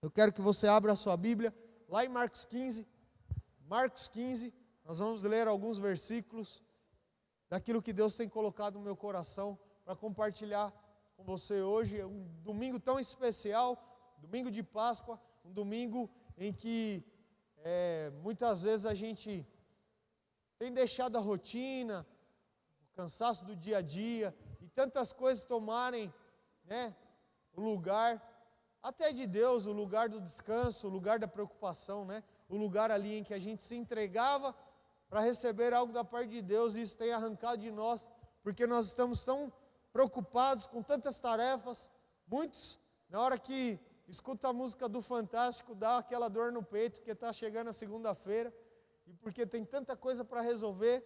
Eu quero que você abra a sua Bíblia, lá em Marcos 15. Marcos 15, nós vamos ler alguns versículos daquilo que Deus tem colocado no meu coração para compartilhar com você hoje. É um domingo tão especial, domingo de Páscoa, um domingo em que muitas vezes a gente tem deixado a rotina, o cansaço do dia a dia e tantas coisas tomarem, o lugar até de Deus, o lugar do descanso, o lugar da preocupação, o lugar ali em que a gente se entregava para receber algo da parte de Deus, e isso tem arrancado de nós, porque nós estamos tão preocupados com tantas tarefas. Muitos, na hora que escuta a música do Fantástico, dá aquela dor no peito, porque está chegando a segunda-feira, e porque tem tanta coisa para resolver.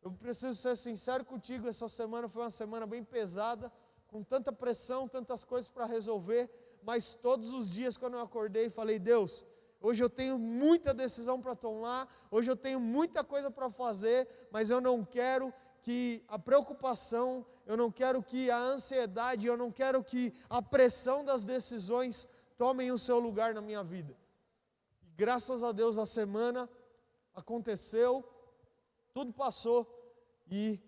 Eu preciso ser sincero contigo, essa semana foi uma semana bem pesada, com tanta pressão, tantas coisas para resolver, mas todos os dias quando eu acordei, falei: Deus, hoje eu tenho muita decisão para tomar, hoje eu tenho muita coisa para fazer, mas eu não quero que a preocupação, eu não quero que a ansiedade, eu não quero que a pressão das decisões tomem o seu lugar na minha vida. E graças a Deus a semana aconteceu, tudo passou e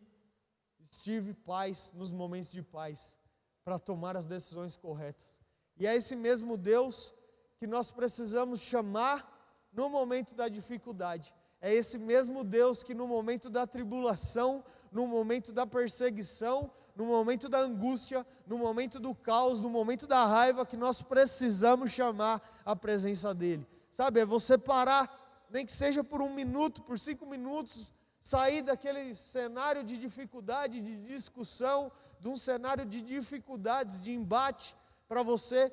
tive paz nos momentos de paz para tomar as decisões corretas. E é esse mesmo Deus que nós precisamos chamar no momento da dificuldade. É esse mesmo Deus que no momento da tribulação, no momento da perseguição, no momento da angústia, no momento do caos, no momento da raiva, que nós precisamos chamar a presença dEle. Sabe, é você parar, nem que seja por 1 minuto, por 5 minutos, sair daquele cenário de dificuldade, de discussão, de um cenário de dificuldades, de embate, para você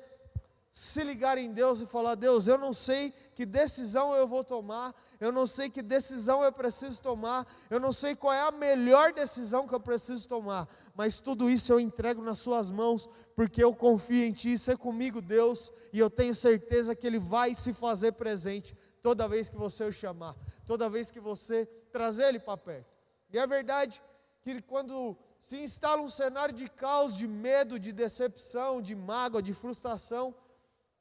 se ligar em Deus e falar: Deus, eu não sei que decisão eu vou tomar, eu não sei que decisão eu preciso tomar, eu não sei qual é a melhor decisão que eu preciso tomar, mas tudo isso eu entrego nas suas mãos, porque eu confio em Ti. Ser comigo, Deus, e eu tenho certeza que Ele vai se fazer presente toda vez que você o chamar, toda vez que você trazer Ele para perto. E é verdade que quando se instala um cenário de caos, de medo, de decepção, de mágoa, de frustração,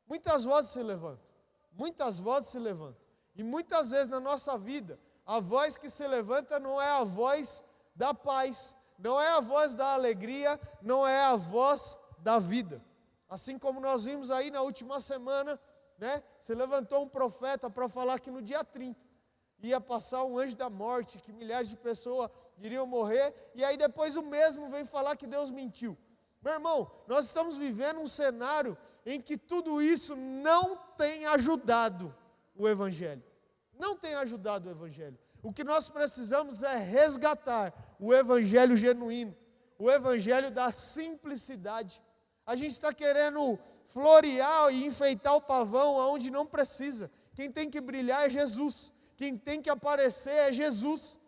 muitas vozes se levantam, e muitas vezes na nossa vida, a voz que se levanta não é a voz da paz, não é a voz da alegria, não é a voz da vida. Assim como nós vimos aí na última semana, se levantou um profeta para falar que no dia 30 ia passar um anjo da morte, que milhares de pessoas iriam morrer, e aí depois o mesmo vem falar que Deus mentiu. Meu irmão, nós estamos vivendo um cenário em que tudo isso não tem ajudado o Evangelho. Não tem ajudado o Evangelho. O que nós precisamos é resgatar o Evangelho genuíno, o Evangelho da simplicidade. A gente está querendo florear e enfeitar o pavão onde não precisa. Quem tem que brilhar é Jesus. Quem tem que aparecer é Jesus.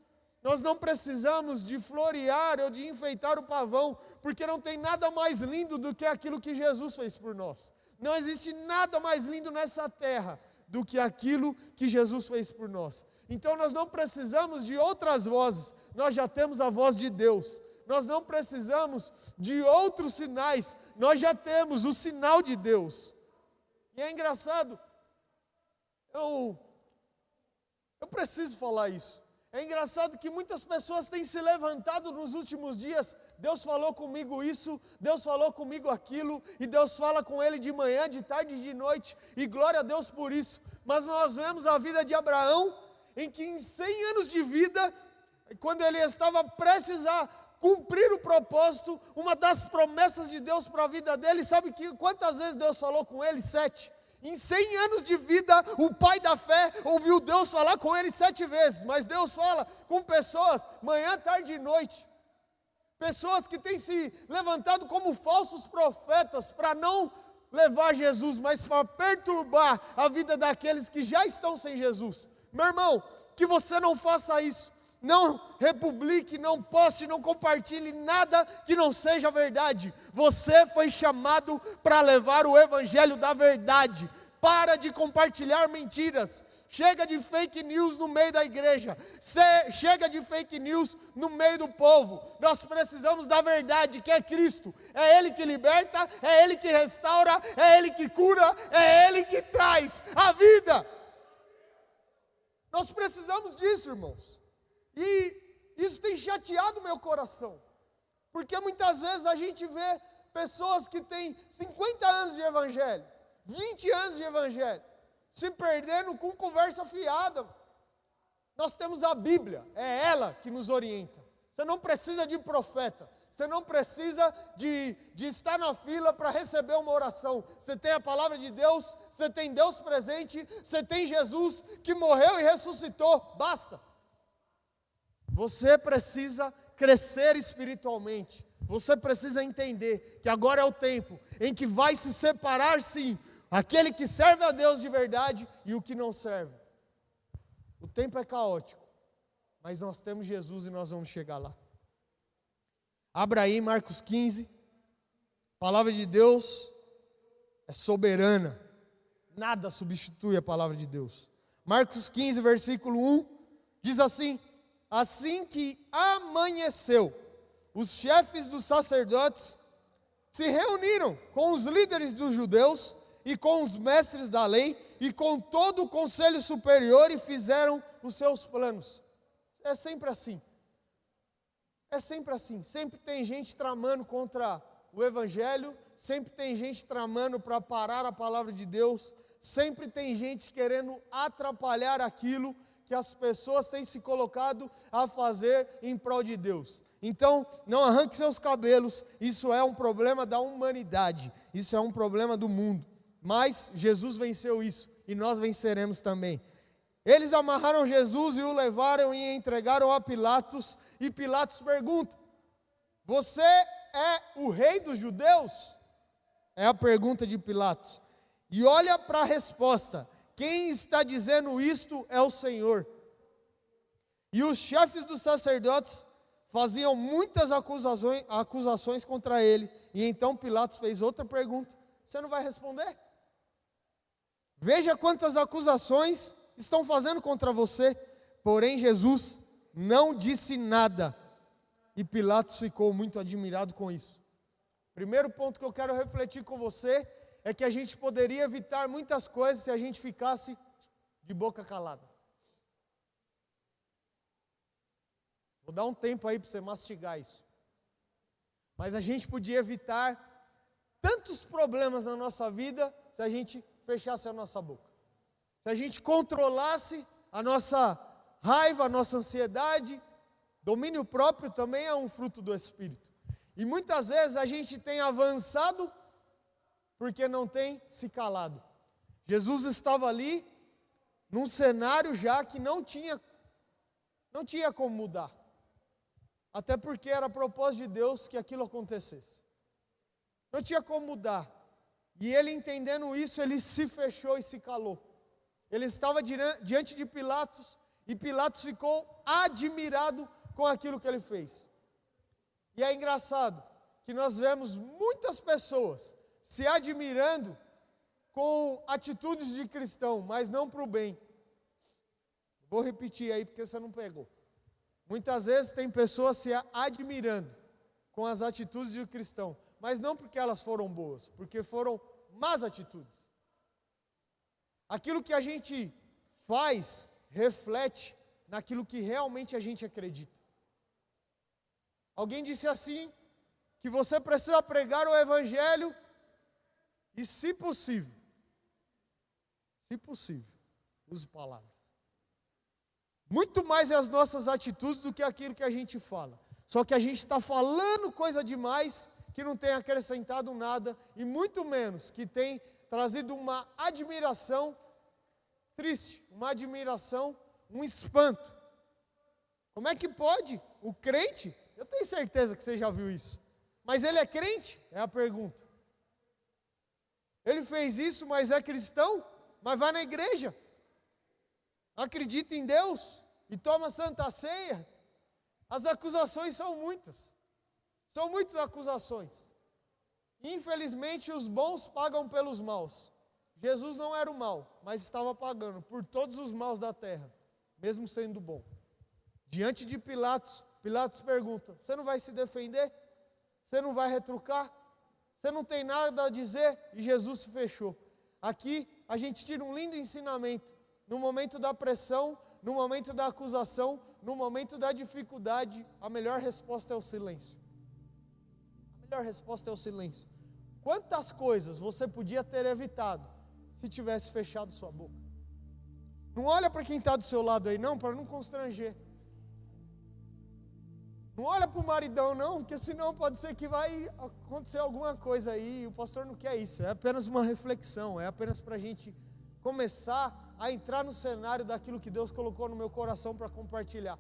Nós não precisamos de florear ou de enfeitar o pavão, porque não tem nada mais lindo do que aquilo que Jesus fez por nós. Não existe nada mais lindo nessa terra do que aquilo que Jesus fez por nós. Então nós não precisamos de outras vozes, nós já temos a voz de Deus. Nós não precisamos de outros sinais, nós já temos o sinal de Deus. E é engraçado, eu preciso falar isso. É engraçado que muitas pessoas têm se levantado nos últimos dias. Deus falou comigo isso, Deus falou comigo aquilo, e Deus fala com ele de manhã, de tarde e de noite, e glória a Deus por isso. Mas nós vemos a vida de Abraão, em que em 100 anos de vida, quando ele estava prestes a cumprir o propósito, uma das promessas de Deus para a vida dele, sabe quantas vezes Deus falou com ele? 7. Em 100 anos de vida, o pai da fé ouviu Deus falar com ele 7 vezes. Mas Deus fala com pessoas manhã, tarde e noite. Pessoas que têm se levantado como falsos profetas para não levar Jesus, mas para perturbar a vida daqueles que já estão sem Jesus. Meu irmão, que você não faça isso. Não republique, não poste, não compartilhe nada que não seja verdade. Você foi chamado para levar o Evangelho da verdade. Para de compartilhar mentiras. Chega de fake news no meio da igreja. Chega de fake news no meio do povo. Nós precisamos da verdade, que é Cristo. É Ele que liberta, é Ele que restaura, é Ele que cura, é Ele vida. Nós precisamos disso, irmãos. E isso tem chateado meu coração. Porque muitas vezes a gente vê pessoas que têm 50 anos de evangelho, 20 anos de evangelho, se perdendo com conversa fiada. Nós temos a Bíblia, é ela que nos orienta. Você não precisa de profeta, você não precisa de estar na fila para receber uma oração. Você tem a palavra de Deus, você tem Deus presente, você tem Jesus que morreu e ressuscitou, basta. Você precisa crescer espiritualmente, você precisa entender que agora é o tempo em que vai se separar sim, aquele que serve a Deus de verdade e o que não serve. O tempo é caótico, mas nós temos Jesus e nós vamos chegar lá. Abra aí Marcos 15, a palavra de Deus é soberana, nada substitui a palavra de Deus. Marcos 15, versículo 1, diz assim: assim que amanheceu, os chefes dos sacerdotes se reuniram com os líderes dos judeus e com os mestres da lei e com todo o conselho superior e fizeram os seus planos. É sempre assim. É sempre assim. Sempre tem gente tramando contra o evangelho, sempre tem gente tramando para parar a palavra de Deus, sempre tem gente querendo atrapalhar aquilo que as pessoas têm se colocado a fazer em prol de Deus. Então, não arranque seus cabelos, isso é um problema da humanidade, isso é um problema do mundo. Mas Jesus venceu isso e nós venceremos também. Eles amarraram Jesus e o levaram e entregaram a Pilatos. E Pilatos pergunta: você é o rei dos judeus? É a pergunta de Pilatos. E olha para a resposta: quem está dizendo isto é o Senhor. E os chefes dos sacerdotes faziam muitas acusações contra ele. E então Pilatos fez outra pergunta: você não vai responder? Veja quantas acusações estão fazendo contra você. Porém Jesus não disse nada. E Pilatos ficou muito admirado com isso. Primeiro ponto que eu quero refletir com você é que a gente poderia evitar muitas coisas se a gente ficasse de boca calada. Vou dar um tempo aí para você mastigar isso. Mas a gente podia evitar tantos problemas na nossa vida se a gente fechasse a nossa boca. Se a gente controlasse a nossa raiva, a nossa ansiedade. Domínio próprio também é um fruto do Espírito. E muitas vezes a gente tem avançado porque não tem se calado. Jesus estava ali num cenário já que não tinha como mudar. Até porque era propósito de Deus que aquilo acontecesse. Não tinha como mudar. E ele, entendendo isso, ele se fechou e se calou. Ele estava diante de Pilatos e Pilatos ficou admirado com aquilo que ele fez. E é engraçado que nós vemos muitas pessoas se admirando com atitudes de cristão, mas não para o bem. Vou repetir aí porque você não pegou. Muitas vezes tem pessoas se admirando com as atitudes de cristão, mas não porque elas foram boas, porque foram más atitudes. Aquilo que a gente faz reflete naquilo que realmente a gente acredita. Alguém disse assim, que você precisa pregar o evangelho e, se possível, use palavras. Muito mais é as nossas atitudes do que aquilo que a gente fala. Só que a gente está falando coisa demais que não tem acrescentado nada e muito menos que tem trazido uma admiração triste, uma admiração, um espanto. Como é que pode o crente, eu tenho certeza que você já viu isso, mas ele é crente? É a pergunta. Ele fez isso, mas é cristão? Mas vai na igreja, acredita em Deus e toma santa ceia? As acusações são muitas acusações. Infelizmente os bons pagam pelos maus. Jesus não era o mal, mas estava pagando por todos os maus da terra, mesmo sendo bom. Diante de Pilatos, Pilatos pergunta: você não vai se defender? Você não vai retrucar? Você não tem nada a dizer? E Jesus se fechou. aqui a gente tira um lindo ensinamento. No momento da pressão, no momento da acusação, no momento da dificuldade, a melhor resposta é o silêncio. A melhor resposta é o silêncio. Quantas coisas você podia ter evitado se tivesse fechado sua boca? Não olha para quem está do seu lado aí não, para não constranger. Não olha para o maridão não, porque senão pode ser que vai acontecer alguma coisa aí. O pastor não quer isso, é apenas uma reflexão, é apenas para a gente começar a entrar no cenário daquilo que Deus colocou no meu coração para compartilhar.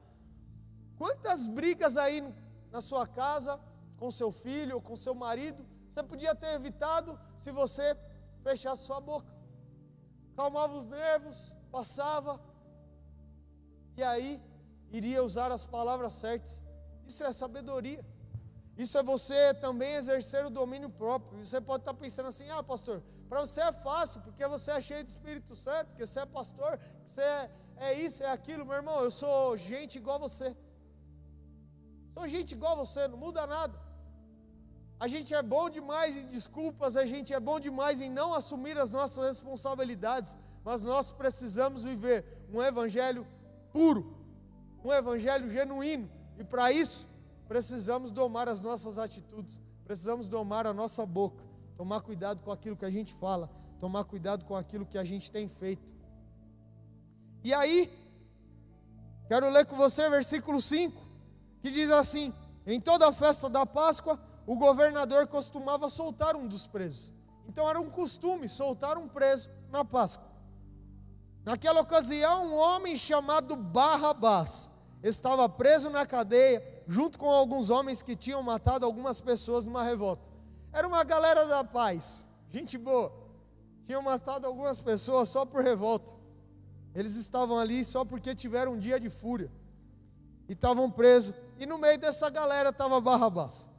Quantas brigas aí na sua casa, com seu filho ou com seu marido, você podia ter evitado se você fechasse sua boca. Calmava os nervos, passava, e aí iria usar as palavras certas. Isso é sabedoria. Isso é você também exercer o domínio próprio. Você pode estar pensando assim, pastor, para você é fácil, porque você é cheio do Espírito Santo, porque você é pastor, que você é isso, é aquilo. Meu irmão, eu sou gente igual a você. Sou gente igual a você, não muda nada. A gente é bom demais em desculpas, a gente é bom demais em não assumir as nossas responsabilidades, mas nós precisamos viver um evangelho puro, um evangelho genuíno, e para isso precisamos domar as nossas atitudes, precisamos domar a nossa boca, tomar cuidado com aquilo que a gente fala, tomar cuidado com aquilo que a gente tem feito. E aí, quero ler com você versículo 5, que diz assim: em toda a festa da Páscoa, o governador costumava soltar um dos presos. Então era um costume soltar um preso na Páscoa. Naquela ocasião, um homem chamado Barrabás estava preso na cadeia, junto com alguns homens que tinham matado algumas pessoas numa revolta. Era uma galera da paz, gente boa. Tinham matado algumas pessoas só por revolta. Eles estavam ali só porque tiveram um dia de fúria. E estavam presos. E no meio dessa galera estava Barrabás.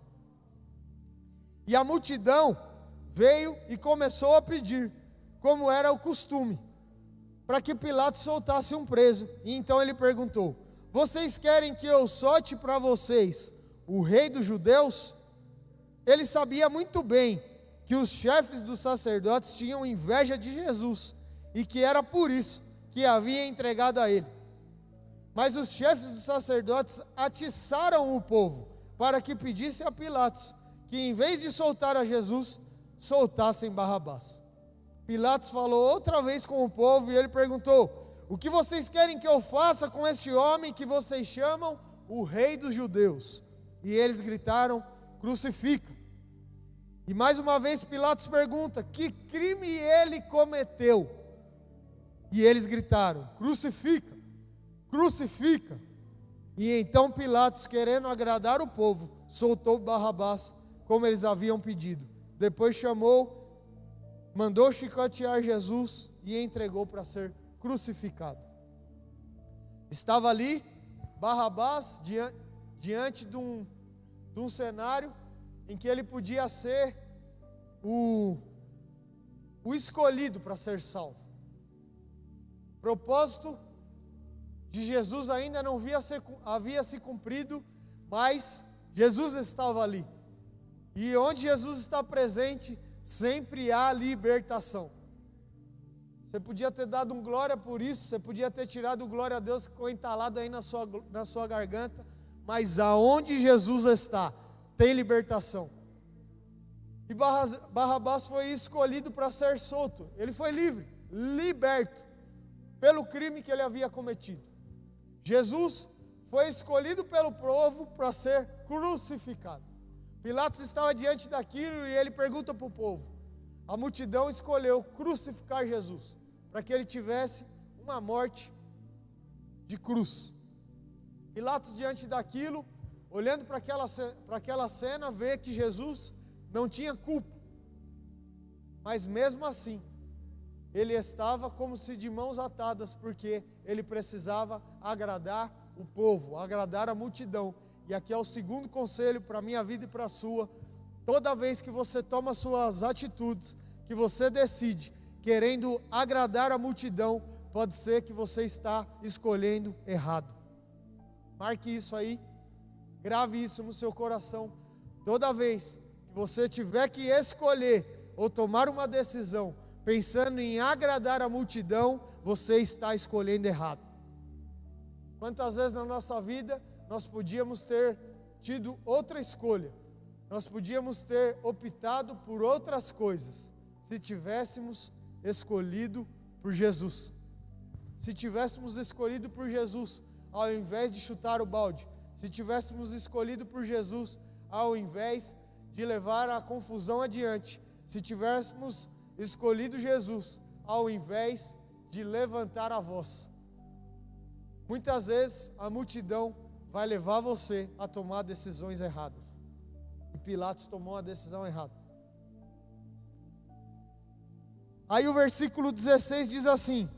E a multidão veio e começou a pedir, como era o costume, para que Pilatos soltasse um preso. E então ele perguntou: vocês querem que eu solte para vocês o rei dos judeus? Ele sabia muito bem que os chefes dos sacerdotes tinham inveja de Jesus e que era por isso que havia entregado a ele. Mas os chefes dos sacerdotes atiçaram o povo para que pedisse a Pilatos que, em vez de soltar a Jesus, soltassem Barrabás. Pilatos falou outra vez com o povo e ele perguntou: o que vocês querem que eu faça com este homem que vocês chamam o rei dos judeus? E eles gritaram: crucifica. E mais uma vez Pilatos pergunta: que crime ele cometeu? E eles gritaram: crucifica, crucifica. E então Pilatos, querendo agradar o povo, soltou Barrabás, como eles haviam pedido. Depois mandou chicotear Jesus e entregou para ser crucificado. Estava ali Barrabás diante de um cenário em que ele podia ser o escolhido para ser salvo. O propósito de Jesus ainda não havia se cumprido, mas Jesus estava ali. E onde Jesus está presente, sempre há libertação. Você podia ter dado um glória por isso, você podia ter tirado o glória a Deus que ficou entalado aí na sua garganta, mas aonde Jesus está, tem libertação. E Barrabás foi escolhido para ser solto. Ele foi livre, liberto, pelo crime que ele havia cometido. Jesus foi escolhido pelo povo para ser crucificado. Pilatos estava diante daquilo e ele pergunta para o povo. A multidão escolheu crucificar Jesus, para que ele tivesse uma morte de cruz. Pilatos, diante daquilo, olhando para aquela cena, vê que Jesus não tinha culpa. Mas mesmo assim, ele estava como se de mãos atadas, porque ele precisava agradar o povo, agradar a multidão. E aqui é o segundo conselho para a minha vida e para a sua. Toda vez que você toma suas atitudes, que você decide, querendo agradar a multidão, pode ser que você está escolhendo errado. Marque isso aí, grave isso no seu coração. Toda vez que você tiver que escolher ou tomar uma decisão pensando em agradar a multidão, você está escolhendo errado. Quantas vezes na nossa vida nós podíamos ter tido outra escolha, nós podíamos ter optado por outras coisas, se tivéssemos escolhido por Jesus. Se tivéssemos escolhido por Jesus, ao invés de chutar o balde, se tivéssemos escolhido por Jesus, ao invés de levar a confusão adiante, se tivéssemos escolhido Jesus, ao invés de levantar a voz. Muitas vezes a multidão vai levar você a tomar decisões erradas. E Pilatos tomou a decisão errada. Aí o versículo 16 diz assim: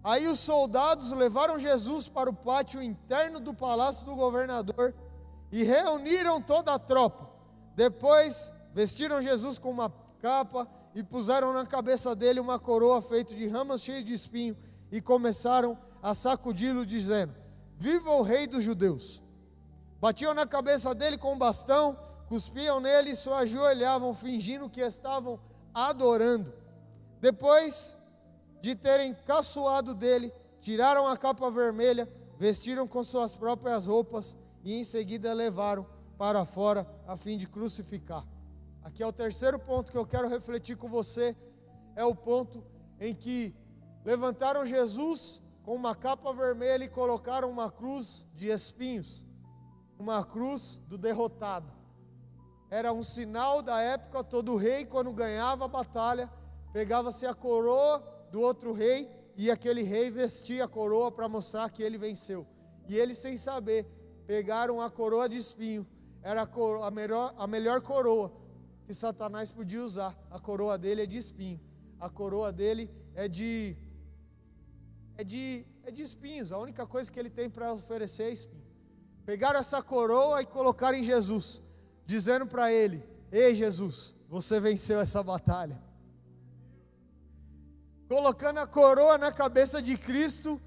aí os soldados levaram Jesus para o pátio interno do palácio do governador e reuniram toda a tropa. Depois vestiram Jesus com uma capa e puseram na cabeça dele uma coroa feita de ramas cheias de espinho e começaram a sacudi-lo dizendo: viva o rei dos judeus! Batiam na cabeça dele com um bastão, cuspiam nele e se ajoelhavam fingindo que estavam adorando. Depois de terem caçoado dele, tiraram a capa vermelha, vestiram com suas próprias roupas e em seguida levaram para fora a fim de crucificar. Aqui é o terceiro ponto que eu quero refletir com você, é o ponto em que levantaram Jesus com uma capa vermelha e colocaram uma cruz de espinhos, uma cruz do derrotado. Era um sinal da época, todo rei quando ganhava a batalha, pegava-se a coroa do outro rei e aquele rei vestia a coroa para mostrar que ele venceu. E eles, sem saber, pegaram a coroa de espinho, era a melhor coroa que Satanás podia usar. A coroa dele é de espinho, a coroa dele é de espinhos, a única coisa que ele tem para oferecer é espinho. Pegaram essa coroa e colocaram em Jesus, dizendo para ele: ei Jesus, você venceu essa batalha. Colocando a coroa na cabeça de Cristo,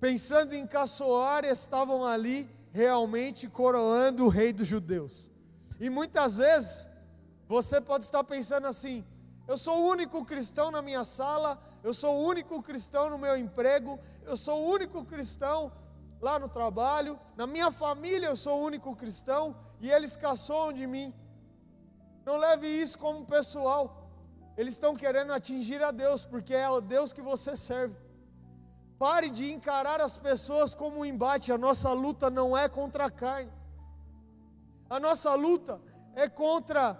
pensando em caçoar, estavam ali realmente coroando o rei dos judeus. E muitas vezes você pode estar pensando assim: eu sou o único cristão na minha sala, eu sou o único cristão no meu emprego, eu sou o único cristão lá no trabalho, na minha família eu sou o único cristão e eles caçoam de mim. Não leve isso como pessoal. Eles estão querendo atingir a Deus, porque é o Deus que você serve. Pare de encarar as pessoas como um embate. A nossa luta não é contra a carne. A nossa luta é contra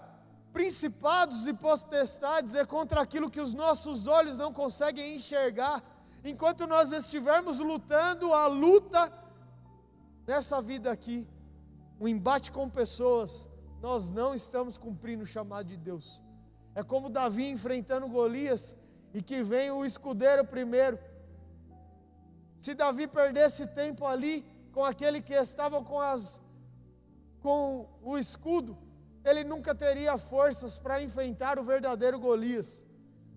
principados e potestades, é contra aquilo que os nossos olhos não conseguem enxergar. Enquanto nós estivermos lutando a luta nessa vida aqui, um embate com pessoas, nós não estamos cumprindo o chamado de Deus. É como Davi enfrentando Golias e que vem o escudeiro primeiro. Se Davi perdesse tempo ali com aquele que estava com o escudo, ele nunca teria forças para enfrentar o verdadeiro Golias.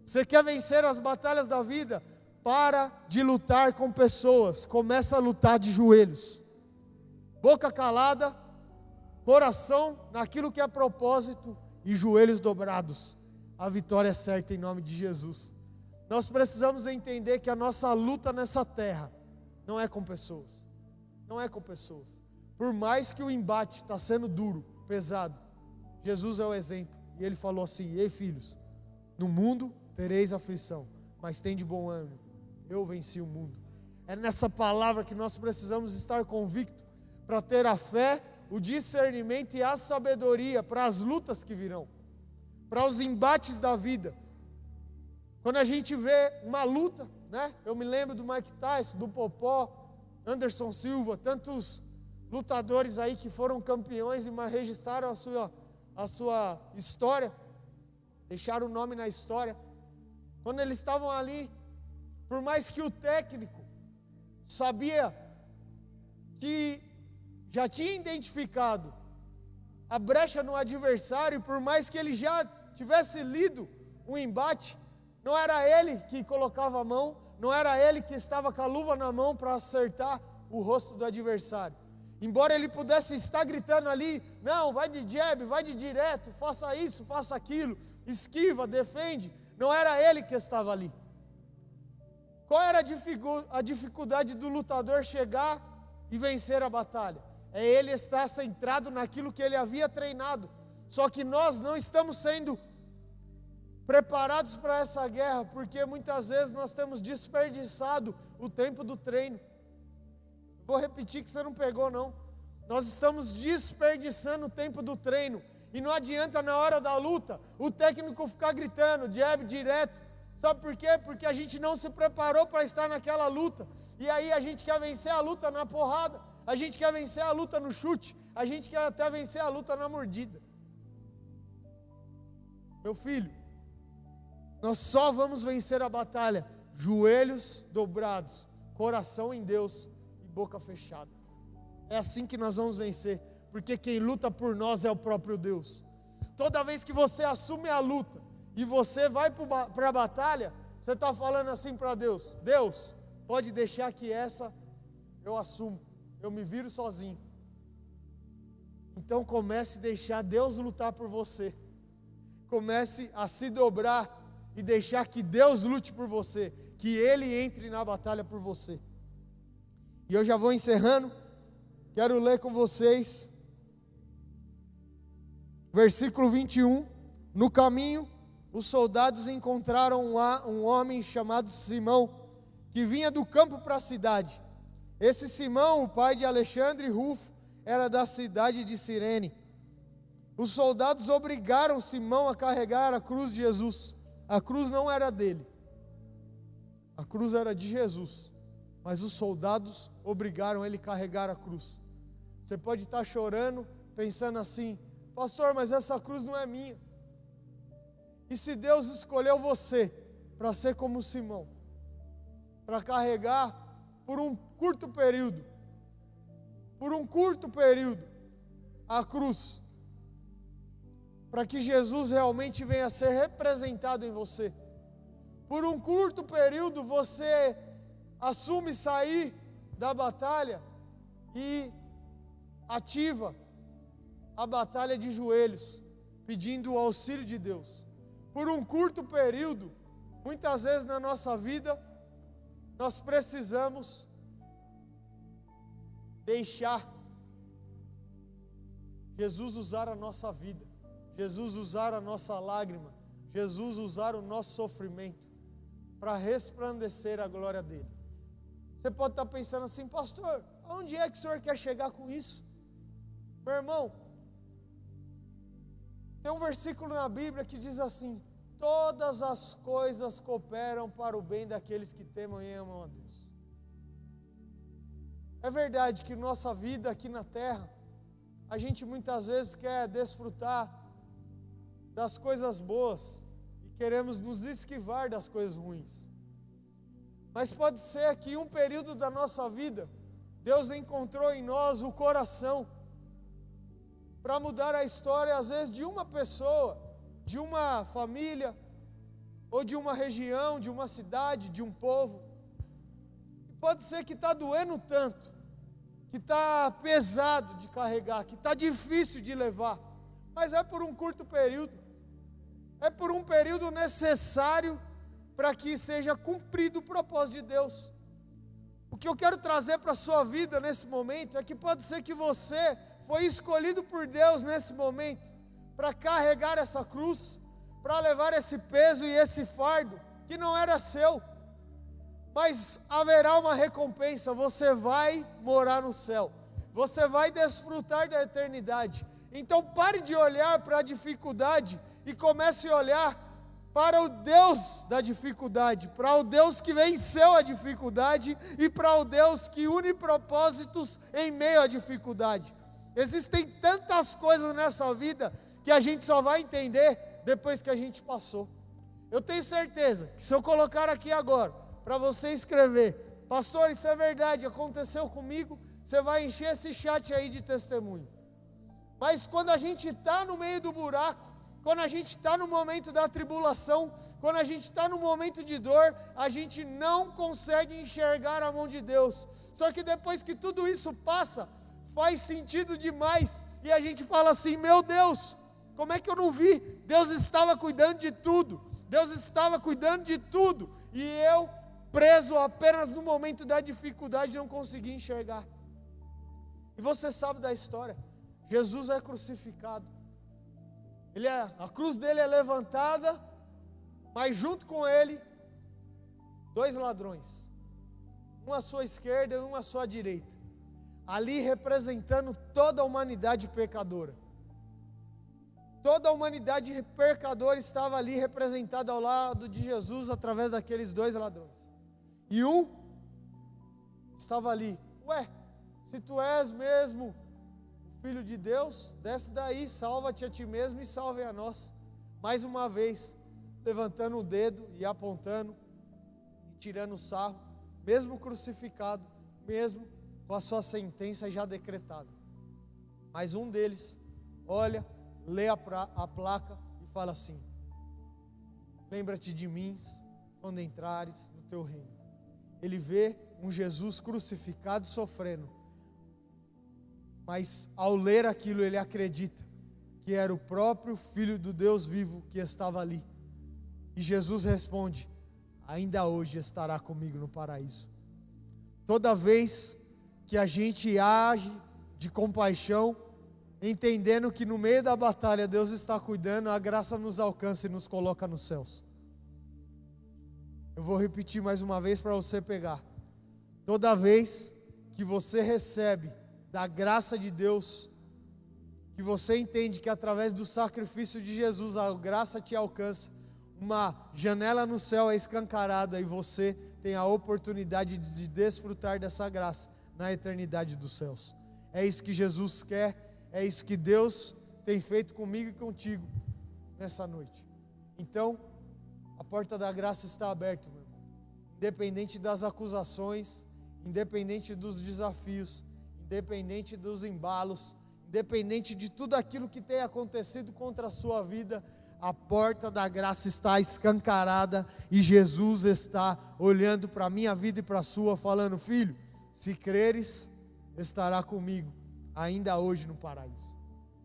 Você quer vencer as batalhas da vida? Para de lutar com pessoas, começa a lutar de joelhos. Boca calada, coração naquilo que é propósito e joelhos dobrados. A vitória é certa em nome de Jesus. Nós precisamos entender que a nossa luta nessa terra não é com pessoas. Não é com pessoas. Por mais que o embate está sendo duro, pesado, Jesus é o exemplo. E ele falou assim: ei filhos, no mundo tereis aflição, mas tende bom ânimo, eu venci o mundo. É nessa palavra que nós precisamos estar convictos para ter a fé, o discernimento e a sabedoria para as lutas que virão, para os embates da vida. Quando a gente vê uma luta, né? Eu me lembro do Mike Tyson, do Popó, Anderson Silva, tantos lutadores aí que foram campeões e registraram a sua história, deixaram o nome na história. Quando eles estavam ali, por mais que o técnico sabia que já tinha identificado a brecha no adversário, por mais que ele já tivesse lido o embate, não era ele que colocava a mão, não era ele que estava com a luva na mão para acertar o rosto do adversário. Embora ele pudesse estar gritando ali: não, vai de jab, vai de direto, faça isso, faça aquilo, esquiva, defende. não era ele que estava ali. Qual era a dificuldade do lutador chegar e vencer a batalha? É ele estar centrado naquilo que ele havia treinado. Só que nós não estamos sendo preparados para essa guerra, porque muitas vezes nós temos desperdiçado o tempo do treino. Vou repetir que você não pegou não. Nós estamos desperdiçando o tempo do treino. E não adianta na hora da luta o técnico ficar gritando, jab direto. Sabe por quê? Porque a gente não se preparou para estar naquela luta. E aí a gente quer vencer a luta na porrada. A gente quer vencer a luta no chute. A gente quer até vencer a luta na mordida. Meu filho, nós só vamos vencer a batalha joelhos dobrados, coração em Deus e boca fechada. É assim que nós vamos vencer, porque quem luta por nós é o próprio Deus. Toda vez que você assume a luta e você vai para a batalha, você está falando assim para Deus: Deus, pode deixar que essa eu assumo, eu me viro sozinho. Então comece a deixar Deus lutar por você. Comece a se dobrar e deixar que Deus lute por você, que Ele entre na batalha por você. E eu já vou encerrando, quero ler com vocês, versículo 21, no caminho, os soldados encontraram um homem chamado Simão, que vinha do campo para a cidade. Esse Simão, o pai de Alexandre e Rufo, era da cidade de Cirene. Os soldados obrigaram Simão a carregar a cruz de Jesus. A cruz não era dele, a cruz era de Jesus, mas os soldados obrigaram ele a carregar a cruz. Você pode estar chorando, pensando assim: pastor, mas essa cruz não é minha. E se Deus escolheu você para ser como Simão, para carregar por um curto período, a cruz, para que Jesus realmente venha a ser representado em você. Por um curto período você assume sair da batalha e ativa a batalha de joelhos, pedindo o auxílio de Deus. Por um curto período, muitas vezes na nossa vida, nós precisamos deixar Jesus usar a nossa vida, Jesus usar a nossa lágrima, Jesus usar o nosso sofrimento para resplandecer a glória dele. Você pode estar pensando assim: pastor, aonde é que o senhor quer chegar com isso? Meu irmão, tem um versículo na Bíblia que diz assim: todas as coisas cooperam para o bem daqueles que temem e amam a Deus. É verdade que nossa vida aqui na terra, a gente muitas vezes quer desfrutar das coisas boas e queremos nos esquivar das coisas ruins. Mas pode ser que em um período da nossa vida, Deus encontrou em nós o coração para mudar a história, às vezes, de uma pessoa, de uma família, ou de uma região, de uma cidade, de um povo. E pode ser que está doendo tanto, que está pesado de carregar, que está difícil de levar, mas é por um curto período, é por um período necessário para que seja cumprido o propósito de Deus. O que eu quero trazer para a sua vida nesse momento é que pode ser que você foi escolhido por Deus nesse momento para carregar essa cruz, para levar esse peso e esse fardo que não era seu, mas haverá uma recompensa. Você vai morar no céu, você vai desfrutar da eternidade. Então pare de olhar para a dificuldade e comece a olhar para o Deus da dificuldade, para o Deus que venceu a dificuldade e para o Deus que une propósitos em meio à dificuldade. Existem tantas coisas nessa vida que a gente só vai entender depois que a gente passou. Eu tenho certeza que se eu colocar aqui agora para você escrever: pastor, isso é verdade, aconteceu comigo, você vai encher esse chat aí de testemunho. Mas quando a gente está no meio do buraco, quando a gente está no momento da tribulação, quando a gente está no momento de dor, a gente não consegue enxergar a mão de Deus. Só que depois que tudo isso passa, faz sentido demais, e a gente fala assim: meu Deus, como é que eu não vi? Deus estava cuidando de tudo, Deus estava cuidando de tudo, e eu, preso apenas no momento da dificuldade, não consegui enxergar. E você sabe da história, Jesus é crucificado, a cruz dele é levantada, mas junto com ele, 2 ladrões, um à sua esquerda e um à sua direita, ali representando toda a humanidade pecadora. Toda a humanidade pecadora estava ali representada ao lado de Jesus através daqueles 2 ladrões. E um estava ali, se tu és mesmo o Filho de Deus, desce daí, salva-te a ti mesmo e salve a nós. Mais uma vez, levantando o dedo e apontando, e tirando o sarro, mesmo crucificado, mesmo com a sua sentença já decretada. Mas um deles olha, lê a placa e fala assim: lembra-te de mim quando entrares no teu reino. Ele vê um Jesus crucificado, sofrendo, mas ao ler aquilo ele acredita que era o próprio Filho do Deus vivo que estava ali. E Jesus responde: ainda hoje estará comigo no paraíso. Toda vez que a gente age de compaixão, entendendo que no meio da batalha Deus está cuidando, a graça nos alcança e nos coloca nos céus. Eu vou repetir mais uma vez para você pegar. Toda vez que você recebe da graça de Deus, que você entende que através do sacrifício de Jesus a graça te alcança, uma janela no céu é escancarada e você tem a oportunidade de desfrutar dessa graça na eternidade dos céus. É isso que Jesus quer. É isso que Deus tem feito comigo e contigo nessa noite. Então, a porta da graça está aberta, meu irmão. Independente das acusações, independente dos desafios, independente dos embalos, independente de tudo aquilo que tem acontecido contra a sua vida, a porta da graça está escancarada e Jesus está olhando para a minha vida e para a sua, falando: filho, se creres, estará comigo ainda hoje no paraíso.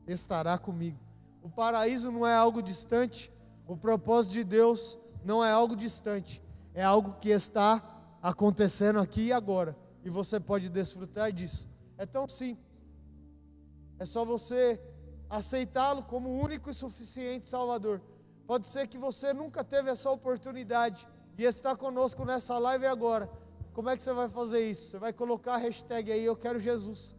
Estará comigo. O paraíso não é algo distante, o propósito de Deus não é algo distante, é algo que está acontecendo aqui e agora, e você pode desfrutar disso. É tão simples, é só você aceitá-lo como o único e suficiente Salvador. Pode ser que você nunca teve essa oportunidade e está conosco nessa live agora. Como é que você vai fazer isso? Você vai colocar a hashtag aí: eu quero Jesus.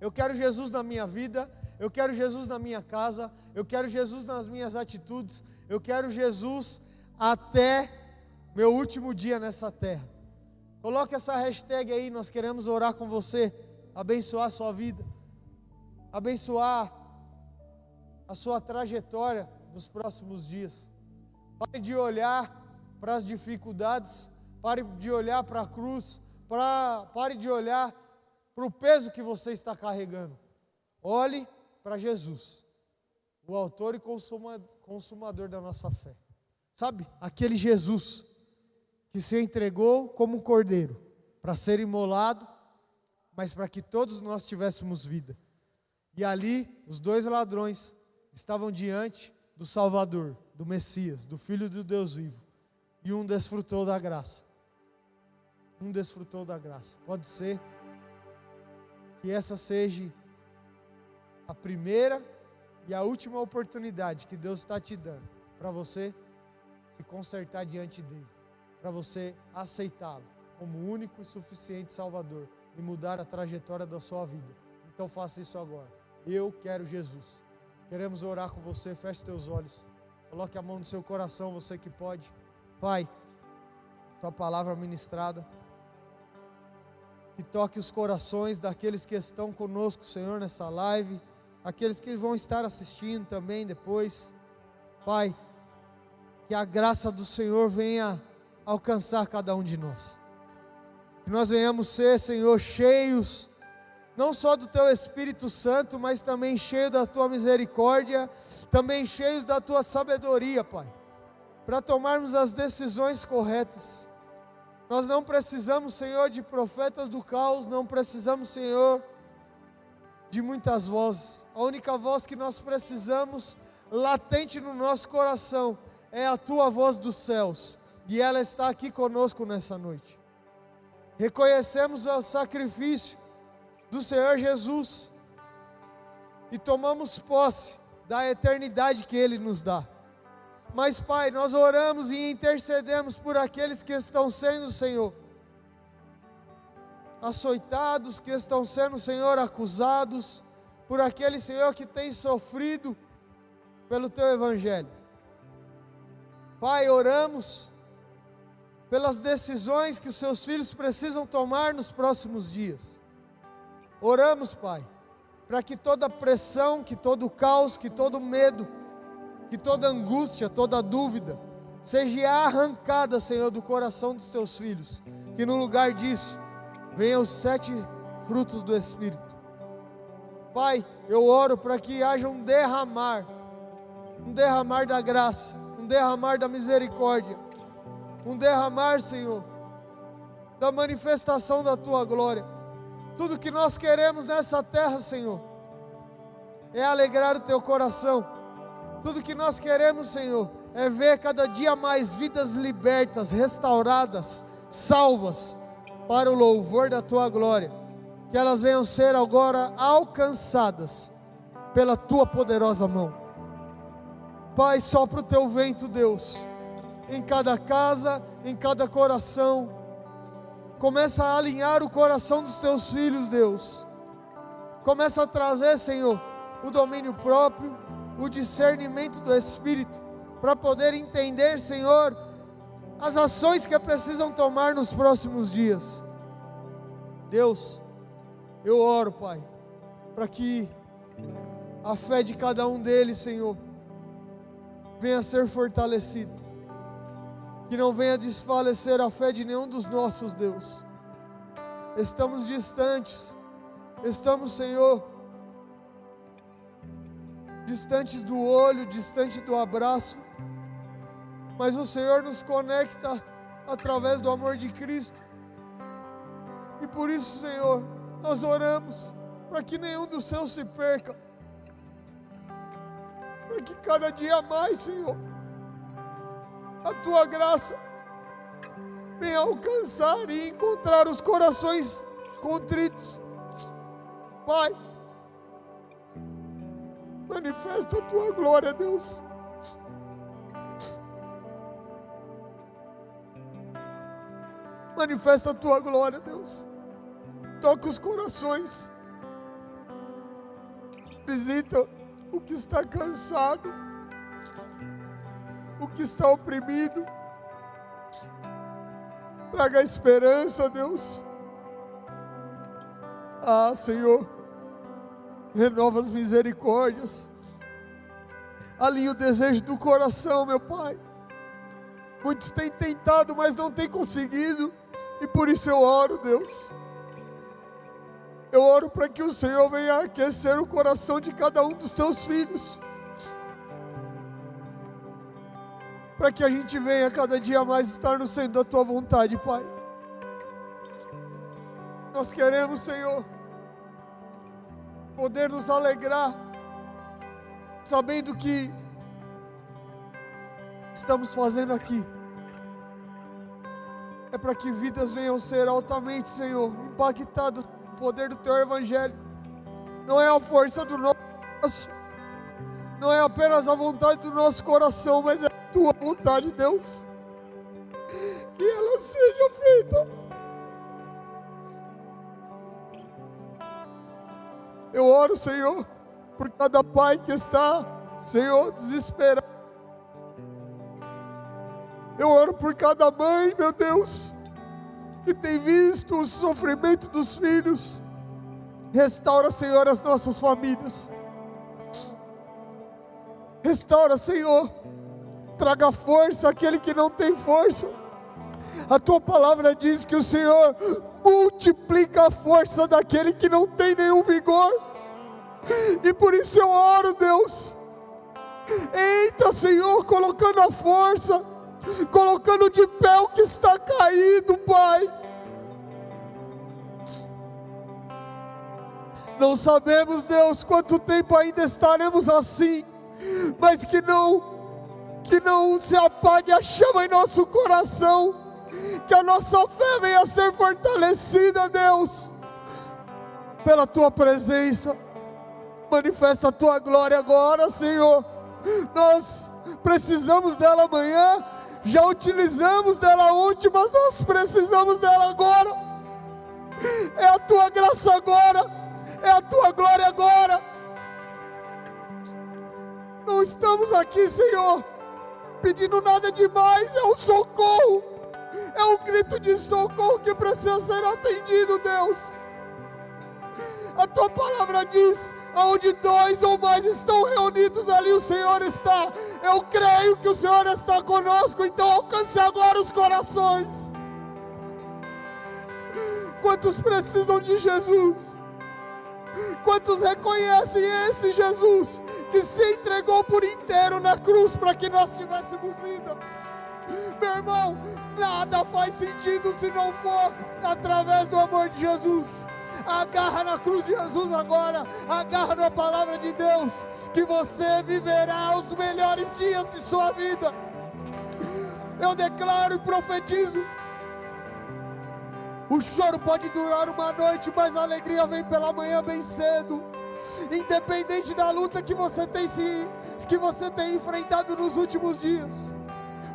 Eu quero Jesus na minha vida, eu quero Jesus na minha casa, eu quero Jesus nas minhas atitudes, eu quero Jesus até meu último dia nessa terra. Coloque essa hashtag aí, nós queremos orar com você, abençoar a sua vida, abençoar a sua trajetória nos próximos dias. Pare de olhar para as dificuldades, pare de olhar para a cruz, pare de olhar para o peso que você está carregando. Olhe para Jesus, o autor e consumador da nossa fé. Sabe, aquele Jesus que se entregou como um cordeiro para ser imolado, mas para que todos nós tivéssemos vida. E ali, os 2 ladrões estavam diante do Salvador, do Messias, do Filho do Deus vivo. E um desfrutou da graça. Um desfrutou da graça. Pode ser que essa seja a primeira e a última oportunidade que Deus está te dando para você se consertar diante dele, para você aceitá-lo como o único e suficiente Salvador e mudar a trajetória da sua vida. Então faça isso agora. Eu quero Jesus. Queremos orar com você. Feche teus olhos, coloque a mão no seu coração, você que pode. Pai, tua palavra ministrada, que toque os corações daqueles que estão conosco, Senhor, nessa live, aqueles que vão estar assistindo também depois. Pai, que a graça do Senhor venha alcançar cada um de nós, que nós venhamos ser, Senhor, cheios, não só do Teu Espírito Santo, mas também cheios da Tua misericórdia, também cheios da Tua sabedoria, Pai, para tomarmos as decisões corretas. Nós não precisamos, Senhor, de profetas do caos, não precisamos, Senhor, de muitas vozes. A única voz que nós precisamos, latente no nosso coração, é a tua voz dos céus, e ela está aqui conosco nessa noite. Reconhecemos o sacrifício do Senhor Jesus e tomamos posse da eternidade que Ele nos dá. Mas, Pai, nós oramos e intercedemos por aqueles que estão sendo, Senhor, açoitados, que estão sendo, Senhor, acusados, por aqueles, Senhor, que têm sofrido pelo Teu Evangelho. Pai, oramos pelas decisões que os Seus filhos precisam tomar nos próximos dias. Oramos, Pai, para que toda pressão, que todo caos, que todo medo, que toda angústia, toda dúvida, seja arrancada, Senhor, do coração dos Teus filhos. Que no lugar disso, venham os 7 frutos do Espírito. Pai, eu oro para que haja um derramar da graça, um derramar da misericórdia, um derramar, Senhor, da manifestação da Tua glória. Tudo que nós queremos nessa terra, Senhor, é alegrar o Teu coração. Tudo que nós queremos, Senhor, é ver cada dia mais vidas libertas, restauradas, salvas, para o louvor da Tua glória. Que elas venham ser agora alcançadas pela Tua poderosa mão. Pai, sopra o Teu vento, Deus, em cada casa, em cada coração. Começa a alinhar o coração dos Teus filhos, Deus. Começa a trazer, Senhor, o domínio próprio, o discernimento do Espírito, para poder entender, Senhor, as ações que precisam tomar nos próximos dias. Deus, eu oro, Pai, para que a fé de cada um deles, Senhor, venha a ser fortalecida, que não venha desfalecer a fé de nenhum dos nossos, Deus. Estamos distantes, Senhor, distantes do olho, distante do abraço, mas o Senhor nos conecta através do amor de Cristo. E por isso, Senhor, nós oramos para que nenhum dos seus se perca, para que cada dia mais, Senhor, a Tua graça venha alcançar e encontrar os corações contritos. Pai, manifesta a Tua glória, Deus. Manifesta a Tua glória, Deus. Toca os corações. Visita o que está cansado, o que está oprimido. Traga esperança, Deus. Ah, Senhor, renova as misericórdias. Alinha o desejo do coração, meu Pai. Muitos têm tentado, mas não têm conseguido. E por isso eu oro, Deus. Eu oro para que o Senhor venha aquecer o coração de cada um dos Teus filhos. Para que a gente venha cada dia mais estar no centro da Tua vontade, Pai. Nós queremos, Senhor, poder nos alegrar, sabendo que estamos fazendo aqui é para que vidas venham ser altamente, Senhor, impactadas pelo poder do Teu Evangelho. Não é a força do nosso, não é apenas a vontade do nosso coração, mas é a Tua vontade, Deus. Que ela seja feita. Eu oro, Senhor, por cada pai que está, Senhor, desesperado. Eu oro por cada mãe, meu Deus, que tem visto o sofrimento dos filhos. Restaura, Senhor, as nossas famílias. Restaura, Senhor. Traga força àquele que não tem força. A Tua palavra diz que o Senhor multiplica a força daquele que não tem nenhum vigor. E por isso eu oro, Deus. Entra, Senhor, colocando a força, colocando de pé o que está caído, Pai. Não sabemos, Deus, quanto tempo ainda estaremos assim, mas que que não se apague a chama em nosso coração, que a nossa fé venha a ser fortalecida, Deus, pela Tua presença. Manifesta a Tua glória agora, Senhor. Nós precisamos dela amanhã, já utilizamos dela ontem, mas nós precisamos dela agora. É a Tua graça agora, é a Tua glória agora. Não estamos aqui, Senhor, pedindo nada demais, é um socorro, é um grito de socorro que precisa ser atendido, Deus. A Tua palavra diz: aonde 2 ou mais estão reunidos, ali o Senhor está. Eu creio que o Senhor está conosco, então alcance agora os corações. Quantos precisam de Jesus? Quantos reconhecem esse Jesus que se entregou por inteiro na cruz para que nós tivéssemos vida? Meu irmão, nada faz sentido se não for através do amor de Jesus. Agarra na cruz de Jesus agora, agarra na palavra de Deus, que você viverá os melhores dias de sua vida. Eu declaro e profetizo: o choro pode durar uma noite, mas a alegria vem pela manhã bem cedo. Independente da luta que você tem enfrentado nos últimos dias,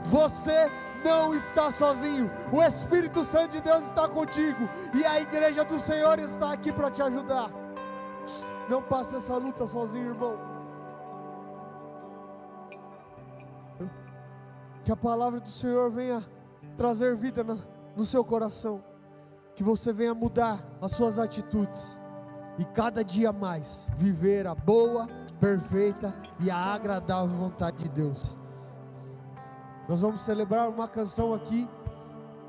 você não está sozinho. O Espírito Santo de Deus está contigo, e a igreja do Senhor está aqui para te ajudar. Não passe essa luta sozinho, irmão. Que a palavra do Senhor venha trazer vida no seu coração, que você venha mudar as suas atitudes, e cada dia mais viver a boa, perfeita e a agradável vontade de Deus. Nós vamos celebrar uma canção aqui,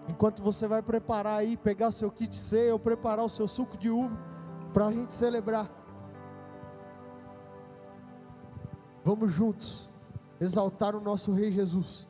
enquanto você vai preparar aí, pegar o seu kit ceia ou preparar o seu suco de uva, para a gente celebrar. Vamos juntos exaltar o nosso Rei Jesus.